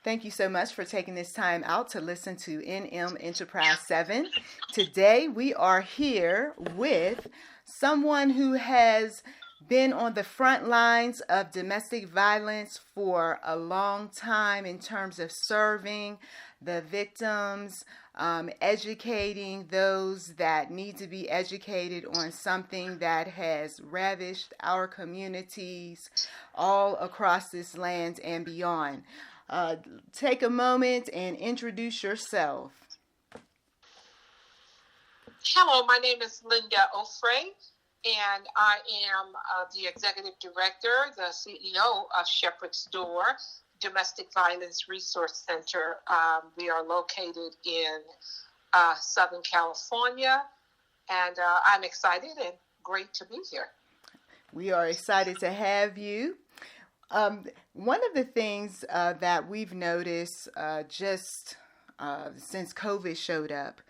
Thank you so much for taking this time out to listen to NM Enterprise 7. Today we are here with someone who has been on the front lines of domestic violence for a long time in terms of serving the victims, educating those that need to be educated on something that has ravished our communities all across this land and beyond. Take a moment and introduce yourself. Hello, my name is Linda Ofrey, and I am the Executive Director, the CEO of Shepherd's Door Domestic Violence Resource Center. We are located in Southern California, and I'm excited and great to be here. We are excited to have you. One of the things that we've noticed just since COVID showed up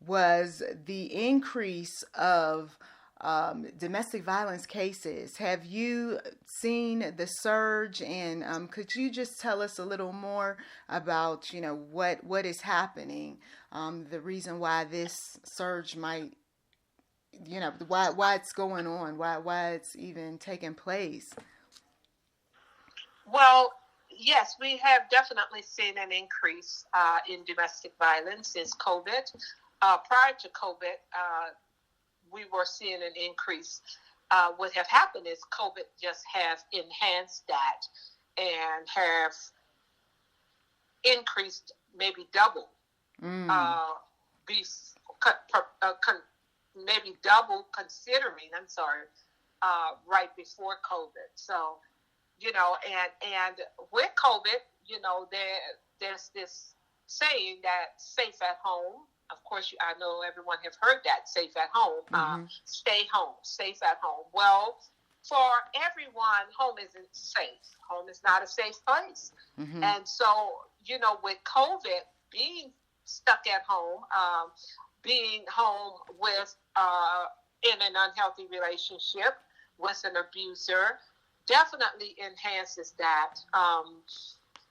was the increase of domestic violence cases. Have you seen the surge? And could you just tell us a little more about, what is happening? The reason why this surge might, why it's going on, why it's even taking place. Well, yes, we have definitely seen an increase in domestic violence since COVID. Prior to COVID, we were seeing an increase. What have happened is COVID just have enhanced that and have increased maybe double, maybe double considering, right before COVID. So, and with COVID, there's this saying that safe at home. Of course, I know everyone have heard that, safe at home, stay home, safe at home. Well, for everyone, home isn't safe. Home is not a safe place. Mm-hmm. And so, with COVID, being stuck at home, being home with, in an unhealthy relationship with an abuser, definitely enhances that.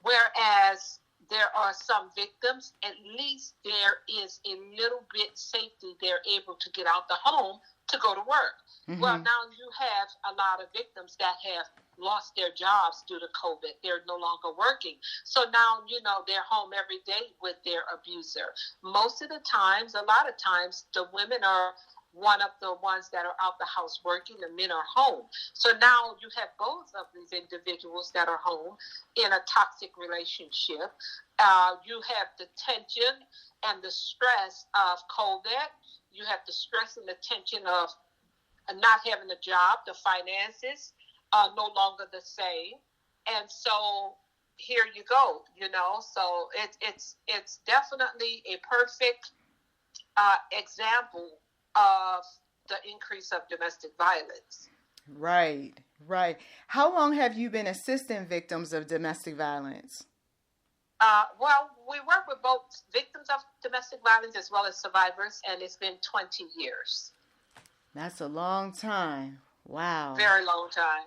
Whereas there are some victims, at least there is a little bit safety. They're able to get out the home to go to work. Mm-hmm. Well, now you have a lot of victims that have lost their jobs due to COVID. They're no longer working. So now, they're home every day with their abuser. Most of the times, a lot of times, the women are one of the ones that are out the house working, the men are home. So now you have both of these individuals that are home in a toxic relationship. You have the tension and the stress of COVID. You have the stress and the tension of not having a job, the finances are no longer the same. And so here you go, so it's definitely a perfect example of the increase of domestic violence. Right. How long have you been assisting victims of domestic violence? Well, we work with both victims of domestic violence as well as survivors, and it's been 20 years. That's a long time. Wow. Very long time.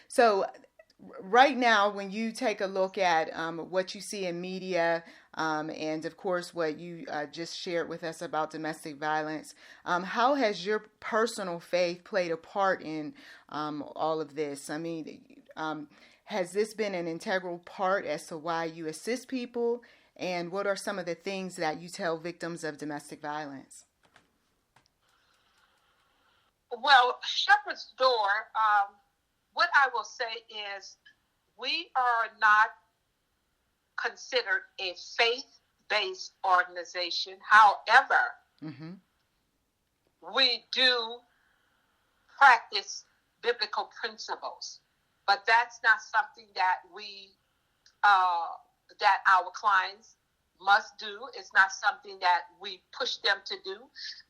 So right now, when you take a look at what you see in media, and of course what you just shared with us about domestic violence, how has your personal faith played a part in all of this? I mean, has this been an integral part as to why you assist people? And what are some of the things that you tell victims of domestic violence? Well, Shepherd's Door, what I will say is we are not considered a faith-based organization. However, we do practice biblical principles, but that's not something that that our clients must do. It's not something that we push them to do,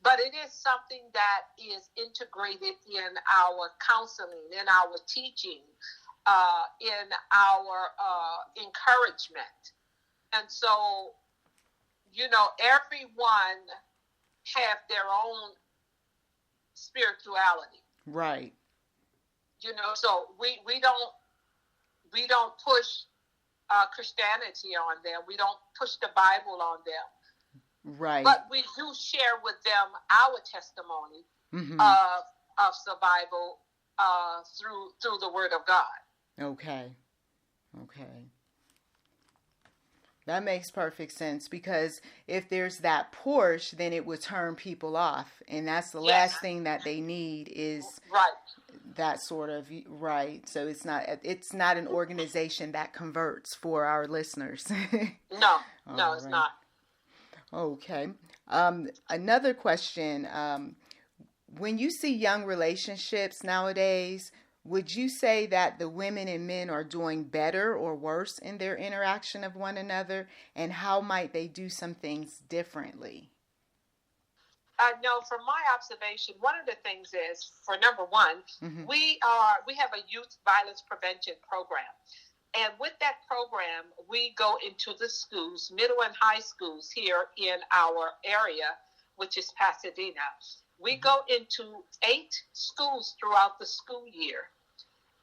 but it is something that is integrated in our counseling, in our teaching, in our encouragement. And so, everyone have their own spirituality. Right. So we don't push Christianity on them. We don't push the Bible on them. Right. But we do share with them our testimony Mm-hmm. of the Bible through the Word of God. Okay. That makes perfect sense, because if there's that push, then it would turn people off, and that's the last thing that they need is that sort of right. So it's not an organization that converts for our listeners. No, it's not. Okay. Another question. When you see young relationships nowadays, would you say that the women and men are doing better or worse in their interaction of one another? And how might they do some things differently? No, from my observation, one of the things is, for number one, Mm-hmm. we have a youth violence prevention program. And with that program, we go into the schools, middle and high schools here in our area, which is Pasadena. We go into 8 schools throughout the school year,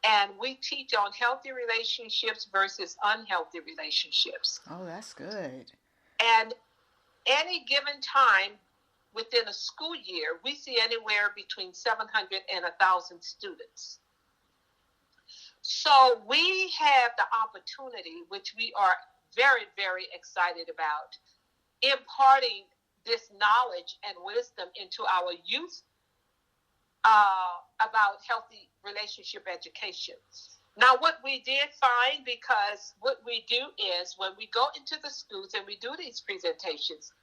and we teach on healthy relationships versus unhealthy relationships. Oh, that's good. And any given time within a school year, we see anywhere between 700 and 1,000 students. So we have the opportunity, which we are very, very excited about, imparting this knowledge and wisdom into our youth about healthy relationship education. Now, what we did find, because what we do is when we go into the schools and we do these presentations,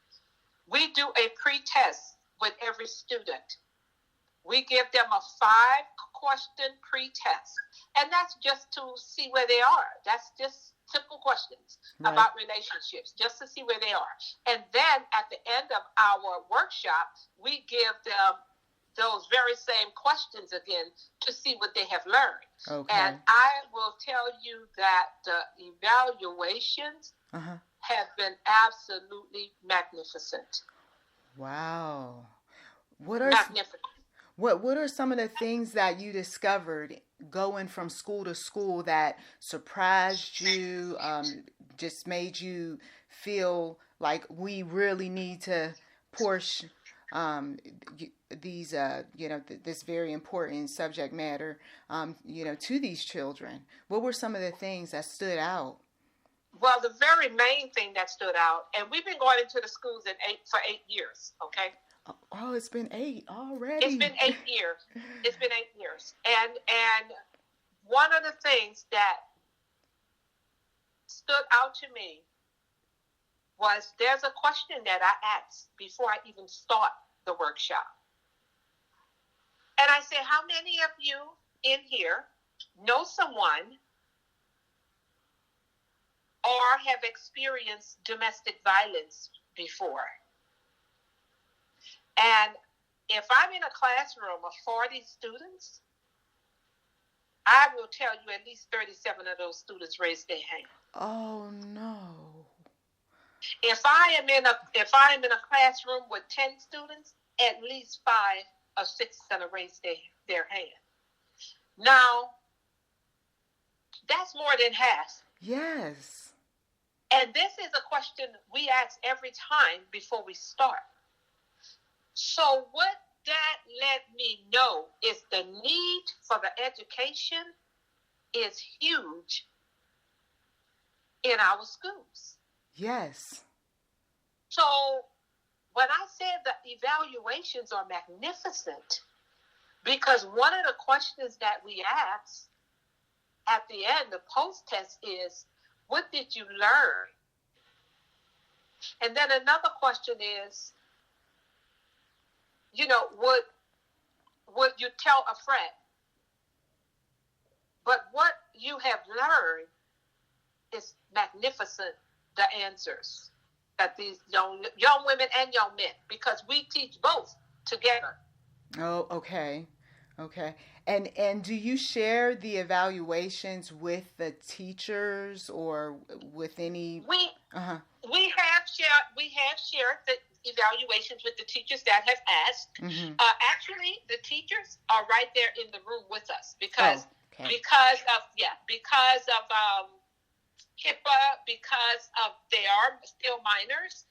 we do a pre-test with every student. We give them a 5-question pre-test, and that's just to see where they are. That's just simple questions about relationships, just to see where they are. And then at the end of our workshop, we give them those very same questions again to see what they have learned. Okay. And I will tell you that the evaluations have been absolutely magnificent. Wow. What are Magnificent. What are some of the things that you discovered going from school to school that surprised you, just made you feel like we really need to push these, this very important subject matter, to these children? What were some of the things that stood out? Well, the very main thing that stood out, and we've been going into the schools for 8 years, okay? Oh, it's been 8 already. It's been 8 years. It's been 8 years. And one of the things that stood out to me was there's a question that I asked before I even start the workshop. And I said, how many of you in here know someone or have experienced domestic violence before? And if I'm in a classroom of 40 students, I will tell you at least 37 of those students raised their hand. Oh no. If I am in a classroom with 10 students, at least 5 or 6 are going to raise their hand. Now, that's more than half. Yes. And this is a question we ask every time before we start. So what that let me know is the need for the education is huge in our schools. Yes. So when I said the evaluations are magnificent, because one of the questions that we ask at the end, the post-test, is, what did you learn? And then another question is, would you tell a friend? But what you have learned is magnificent, the answers that these young women and young men, because we teach both together. Oh, okay. Okay. And do you share the evaluations with the teachers or with any? We have shared the evaluations with the teachers that have asked. Mm-hmm. Actually, the teachers are right there in the room with us because of HIPAA, because they are still minors.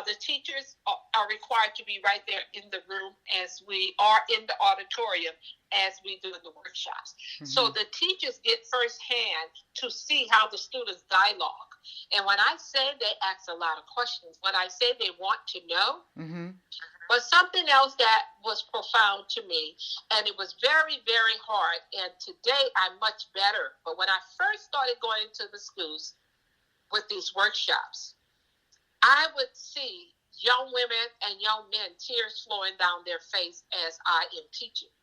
The teachers are required to be right there in the room as we are in the auditorium as we do in the workshops. Mm-hmm. So the teachers get firsthand to see how the students dialogue. And when I say they ask a lot of questions, when I say they want to know, mm-hmm. But something else that was profound to me, and it was very, very hard, and today I'm much better. But when I first started going to the schools with these workshops, I would see young women and young men, tears flowing down their face as I am teaching.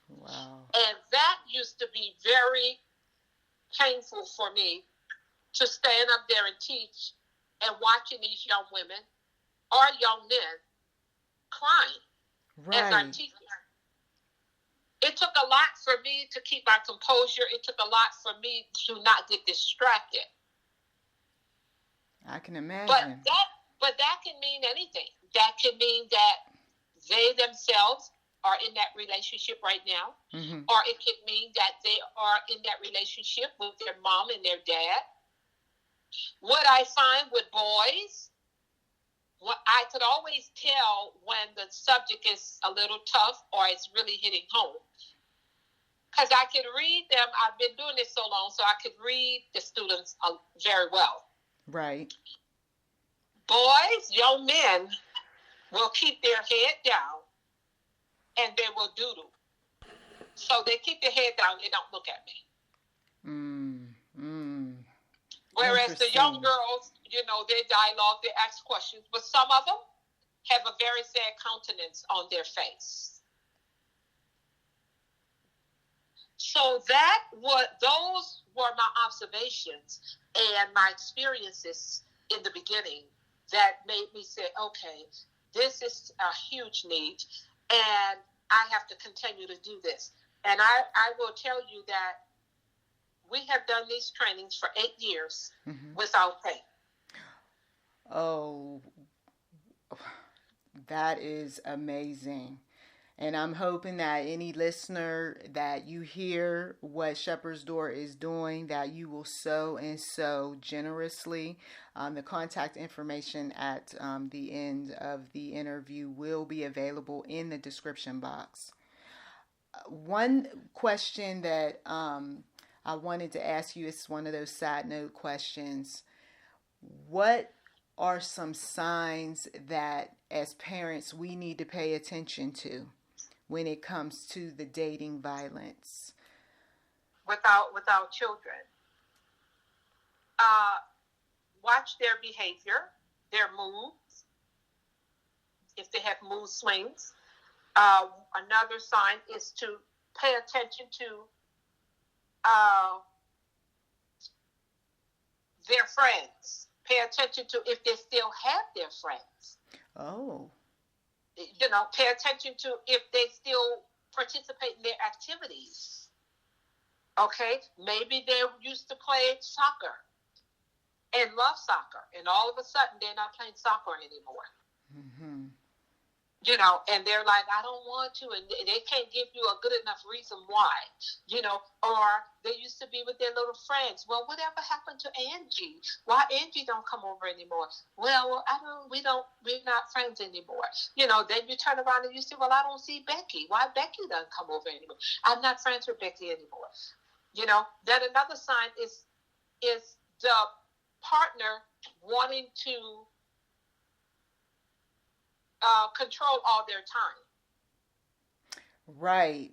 Wow. And that used to be very painful for me, to stand up there and teach and watching these young women or young men crying as I'm teaching. It took a lot for me to keep my composure. It took a lot for me to not get distracted. I can imagine. But that can mean anything. That can mean that they themselves are in that relationship right now. Mm-hmm. Or it could mean that they are in that relationship with their mom and their dad. What I find with boys, I could always tell when the subject is a little tough or it's really hitting home. Because I can read them. I've been doing this so long, so I could read the students very well. Right. Boys, young men, will keep their head down and they will doodle. So they keep their head down, they don't look at me. Whereas the young girls, they dialogue, they ask questions, but some of them have a very sad countenance on their face. So those were my observations and my experiences in the beginning that made me say, okay, this is a huge need and I have to continue to do this. And I will tell you that we have done these trainings for 8 years mm-hmm. without pay. Oh, that is amazing. And I'm hoping that any listener that you hear what Shepherd's Door is doing, that you will sow and sow generously. The contact information at the end of the interview will be available in the description box. One question that I wanted to ask you, is one of those side note questions. What are some signs that as parents we need to pay attention to when it comes to the dating violence without children? Watch their behavior, their moods, if they have mood swings. Another sign is to pay attention to their friends. Pay attention to if they still have their friends. Oh. Pay attention to if they still participate in their activities. Okay? Maybe they used to play soccer and love soccer, and all of a sudden they're not playing soccer anymore. Mm-hmm. And they're like, I don't want to, and they can't give you a good enough reason why, or they used to be with their little friends. Well, whatever happened to Angie? Why Angie don't come over anymore? Well, we're not friends anymore. Then you turn around and you say, well, I don't see Becky. Why Becky doesn't come over anymore? I'm not friends with Becky anymore. Then another sign is the partner wanting to control all their time. Right.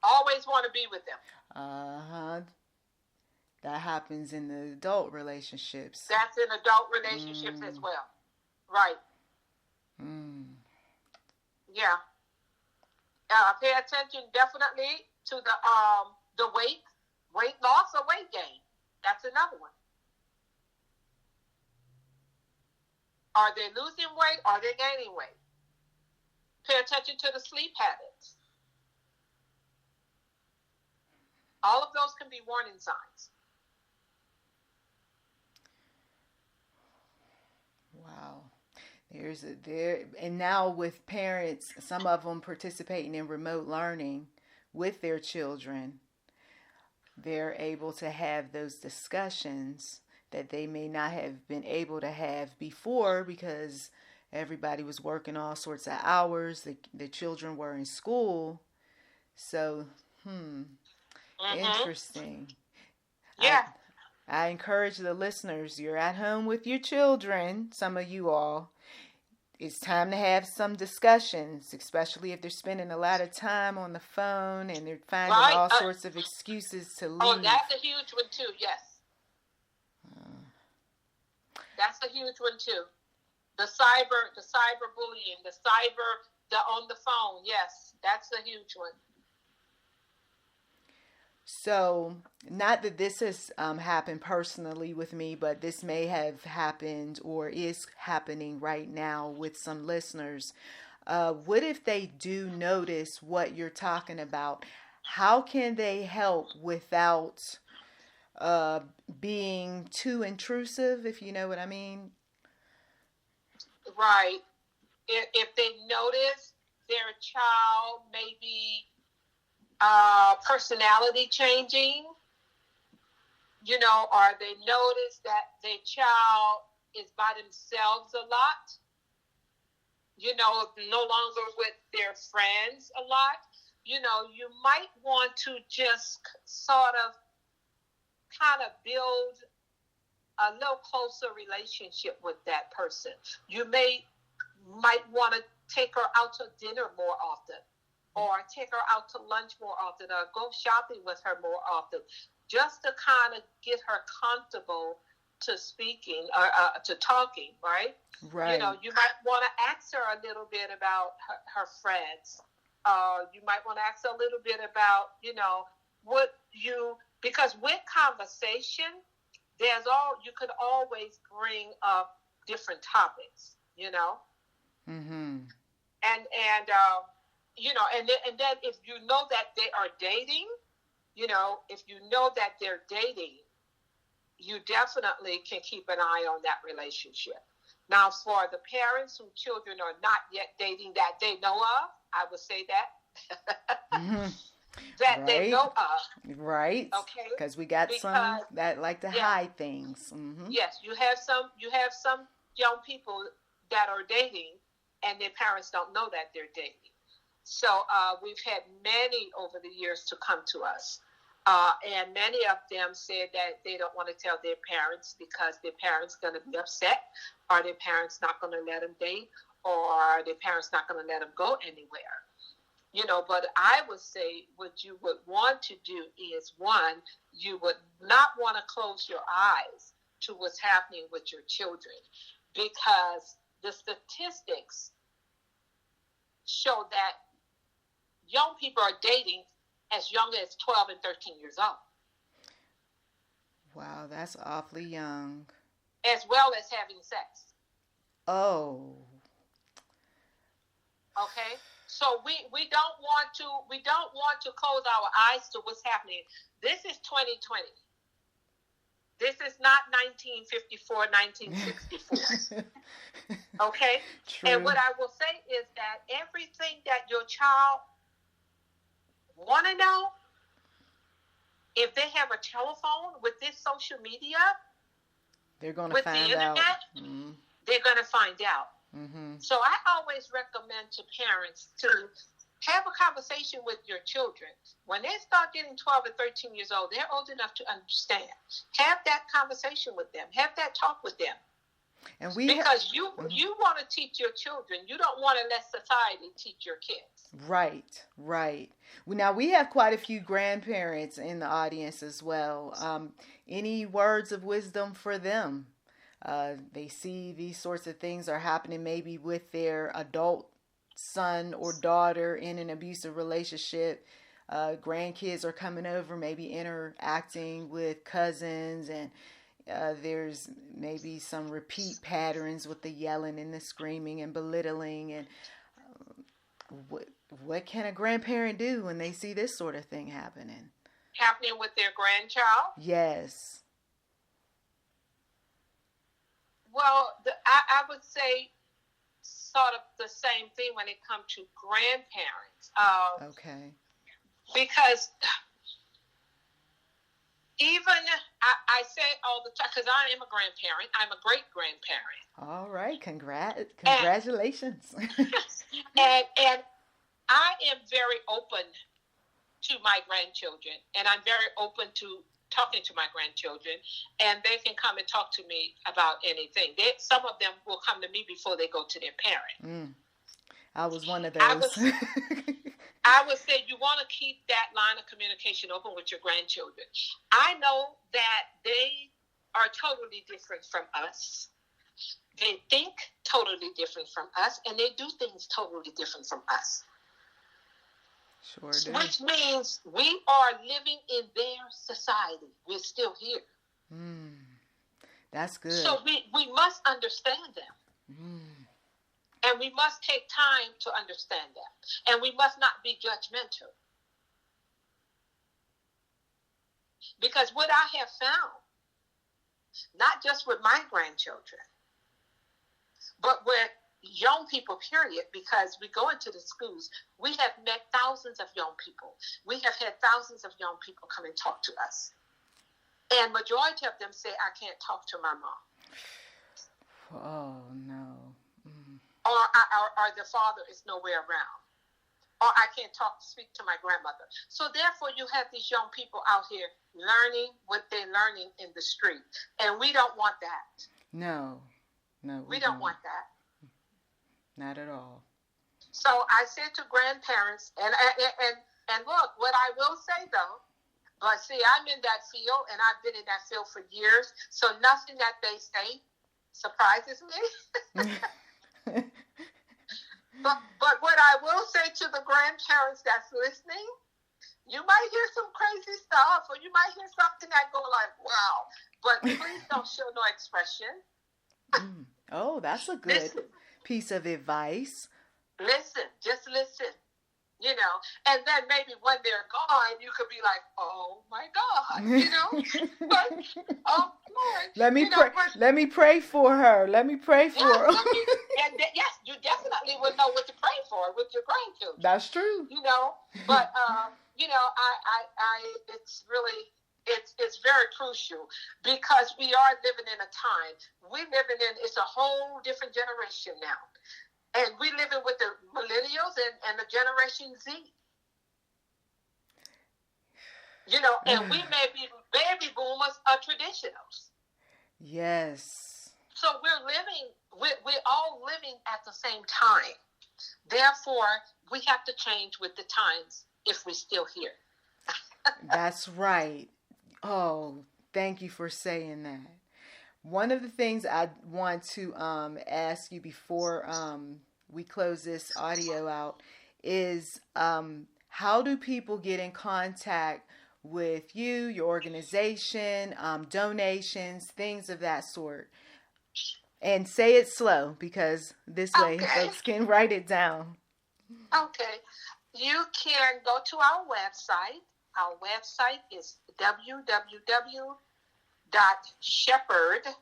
Always want to be with them. Uh-huh. That happens in the adult relationships. That's in adult relationships as well. Right. Yeah. Pay attention definitely to the weight loss or weight gain. That's another one. Are they losing weight? Are they gaining weight? Pay attention to the sleep habits. All of those can be warning signs. Wow. And now with parents, some of them participating in remote learning with their children. they're able to have those discussions that they may not have been able to have before because everybody was working all sorts of hours. The children were in school. So, interesting. Yeah. I encourage the listeners, you're at home with your children, some of you all. It's time to have some discussions, especially if they're spending a lot of time on the phone and they're finding all sorts of excuses to leave. Oh, that's a huge one too, yes. That's a huge one too. The cyber bullying, the on the phone, yes, that's a huge one. So, not that this has happened personally with me, but this may have happened or is happening right now with some listeners. What if they do notice what you're talking about? How can they help without being too intrusive, if you know what I mean? Right. If they notice their child maybe personality changing, or they notice that their child is by themselves a lot, no longer with their friends a lot, you might want to just sort of kind of build a little closer relationship with that person. You might want to take her out to dinner more often, or take her out to lunch more often, or go shopping with her more often, just to kind of get her comfortable to speaking or to talking, right? Right. You might want to ask her a little bit about her friends. You might want to ask her a little bit about, because with conversation, you could always bring up different topics, Mm-hmm. And then if you know that they are dating, if you know that they're dating, you definitely can keep an eye on that relationship. Now, for the parents whose children are not yet dating that they know of, I would say that. That they know of. Right. Okay. Because we got some that like to hide things. Mm-hmm. Yes, you have some young people that are dating and their parents don't know that they're dating. So we've had many over the years to come to us. And many of them said that they don't want to tell their parents because their parents going to be upset, or their parents not going to let them date, or their parents not going to let them go anywhere. But I would say what you would want to do is, one, you would not want to close your eyes to what's happening with your children, because the statistics show that young people are dating as young as 12 and 13 years old. Wow, that's awfully young. As well as having sex. Oh. Okay? So we don't want to close our eyes to what's happening. This is 2020. This is not 1954, 1964. Okay? True. And what I will say is that everything that your child want to know, if they have a telephone with this social media, they're going to find out. Mm-hmm. They're going to find out. Mm-hmm. So I always recommend to parents to have a conversation with your children. When they start getting 12 or 13 years old, they're old enough to understand. Have that conversation with them. Have that talk with them. And because you want to teach your children. You don't want to let society teach your kids. Right. Now, we have quite a few grandparents in the audience as well. Any words of wisdom for them? They see these sorts of things are happening maybe with their adult son or daughter in an abusive relationship. Grandkids are coming over, maybe interacting with cousins, and there's maybe some repeat patterns with the yelling and the screaming and belittling. And what can a grandparent do when they see this sort of thing happening? Happening with their grandchild? Yes. Well, I would say sort of the same thing when it comes to grandparents. Okay. Because even I say all the time, because I am a grandparent. I'm a great grandparent. All right, congratulations. And I am very open to my grandchildren, and I'm very open to talking to my grandchildren, and they can come and talk to me about anything. Some of them will come to me before they go to their parent. I was one of those. I would say you want to keep that line of communication open with your grandchildren. I know that they are totally different from us. They think totally different from us, and they do things totally different from us. Sure do. Which means we are living in their society. We're still here. That's good. So we must understand them. And we must take time to understand them. And we must not be judgmental. Because what I have found, not just with my grandchildren, but with young people, period, because we go into the schools, we have met thousands of young people. We have had thousands of young people come and talk to us. And majority of them say, I can't talk to my mom. Oh, no. Or the father is nowhere around. Or I can't speak to my grandmother. So therefore, you have these young people out here learning what they're learning in the street. And we don't want that. No, we don't want that. Not at all. So I said to grandparents, and look, what I will say though, but see, I'm in that field, and I've been in that field for years, so nothing that they say surprises me. But what I will say to the grandparents that's listening, you might hear some crazy stuff, or you might hear something that go like, wow, but please don't show no expression. Oh, that's a good piece of advice. Just listen, and then maybe when they're gone, you could be like, oh my God, but, oh Lord. Let me pray for her. Let me pray for her. And yes, you definitely would know what to pray for with your grandchildren. That's true. But, it's really, it's very crucial because we are living in a time, it's a whole different generation now. And we living with the millennials and the Generation Z. And we may be baby boomers are traditionals. Yes. So we're all living at the same time. Therefore, we have to change with the times if we're still here. That's right. Oh, thank you for saying that. One of the things I want to ask you before we close this audio out is how do people get in contact with you, your organization, donations, things of that sort? And say it slow because this way folks can write it down. Okay. You can go to our website. Our website is www.shepherd,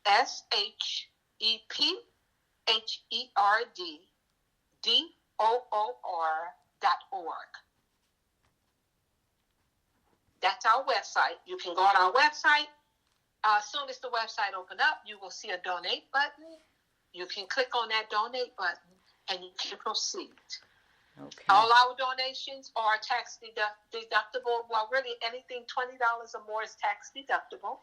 SHEPHERDDOOR.org. That's our website. You can go on our website. As soon as the website opens up, you will see a donate button. You can click on that donate button and you can proceed. Okay. All our donations are tax deductible. Well, really anything $20 or more is tax deductible.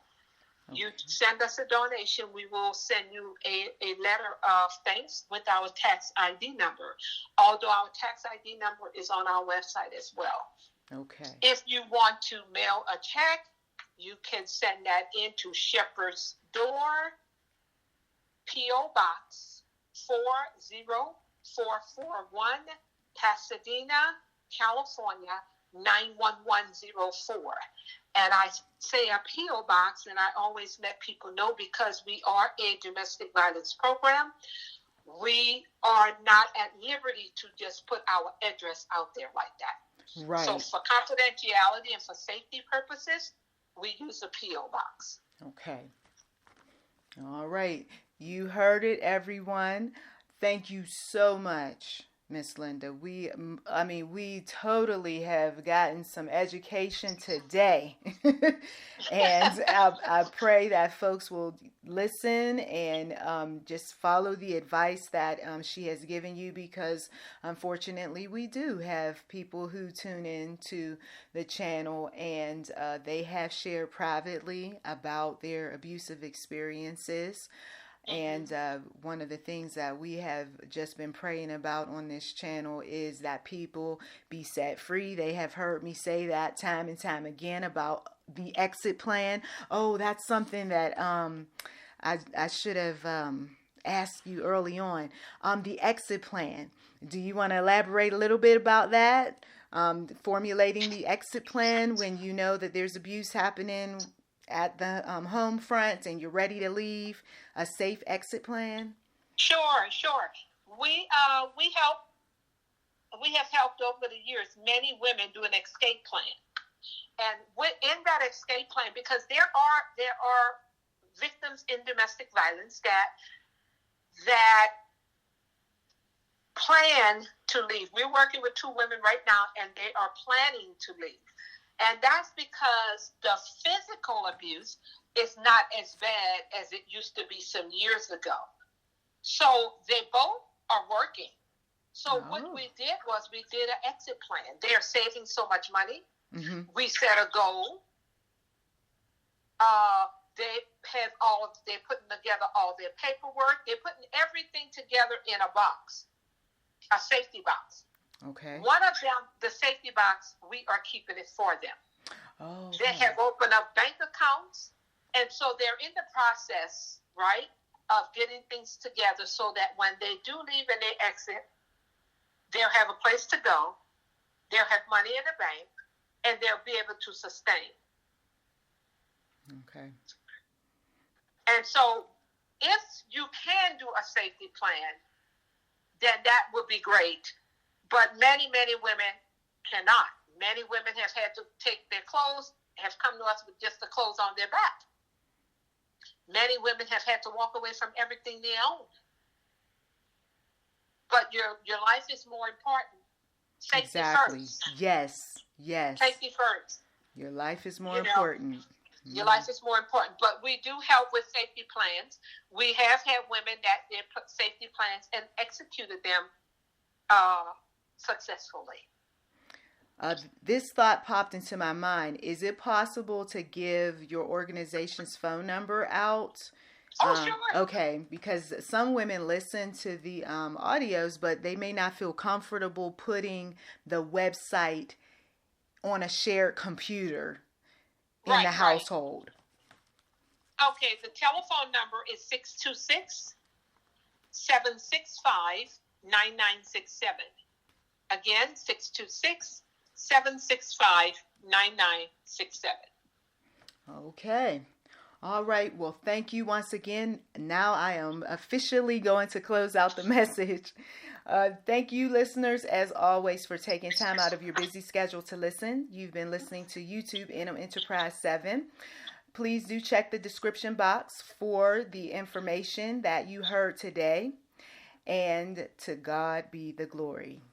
Okay. You send us a donation, we will send you a letter of thanks with our tax ID number. Although our tax ID number is on our website as well. Okay. If you want to mail a check, you can send that into Shepherd's Door, P.O. Box 40441, Pasadena, California, 91104. And I say a P.O. Box, and I always let people know because we are a domestic violence program. We are not at liberty to just put our address out there like that. Right. So for confidentiality and for safety purposes, we use a P.O. Box. Okay. All right. You heard it, everyone. Thank you so much Miss Linda. We totally have gotten some education today. And I pray that folks will listen and just follow the advice that she has given you, because unfortunately we do have people who tune in to the channel, and they have shared privately about their abusive experiences. And one of the things that we have just been praying about on this channel is that people be set free. They have heard me say that time and time again about the exit plan. Oh, that's something that I should have asked you early on. The exit plan. Do you want to elaborate a little bit about that? Formulating the exit plan when you know that there's abuse happening at the home front and you're ready to leave, a safe exit plan? Sure. We have helped over the years many women do an escape plan, and in that escape plan, because there are victims in domestic violence that plan to leave. We're working with 2 women right now, and they are planning to leave. And that's because the physical abuse is not as bad as it used to be some years ago. So they both are working. So what we did was we did an exit plan. They are saving so much money. Mm-hmm. We set a goal. They're putting together all their paperwork. They're putting everything together in a box, a safety box. Okay. One of them, the safety box, we are keeping it for them. Oh. Okay. They have opened up bank accounts, and so they're in the process, right, of getting things together so that when they do leave and they exit, they'll have a place to go, they'll have money in the bank, and they'll be able to sustain. Okay. And so if you can do a safety plan, then that would be great. But many women cannot. Many women have had to take their clothes, have come to us with just the clothes on their back. Many women have had to walk away from everything they own. But your life is more important. Safety first. Yes. Safety first. Your life is more important. Your life is more important. But we do help with safety plans. We have had women that did put safety plans and executed them successfully. This thought popped into my mind. Is it possible to give your organization's phone number out? Oh, sure. Okay, because some women listen to the audios, but they may not feel comfortable putting the website on a shared computer in the household. Okay, the telephone number is 626-765-9967. Again, 626-765-9967. Okay. All right. Well, thank you once again. Now I am officially going to close out the message. Thank you, listeners, as always, for taking time out of your busy schedule to listen. You've been listening to YouTube NM Enterprise 7. Please do check the description box for the information that you heard today. And to God be the glory.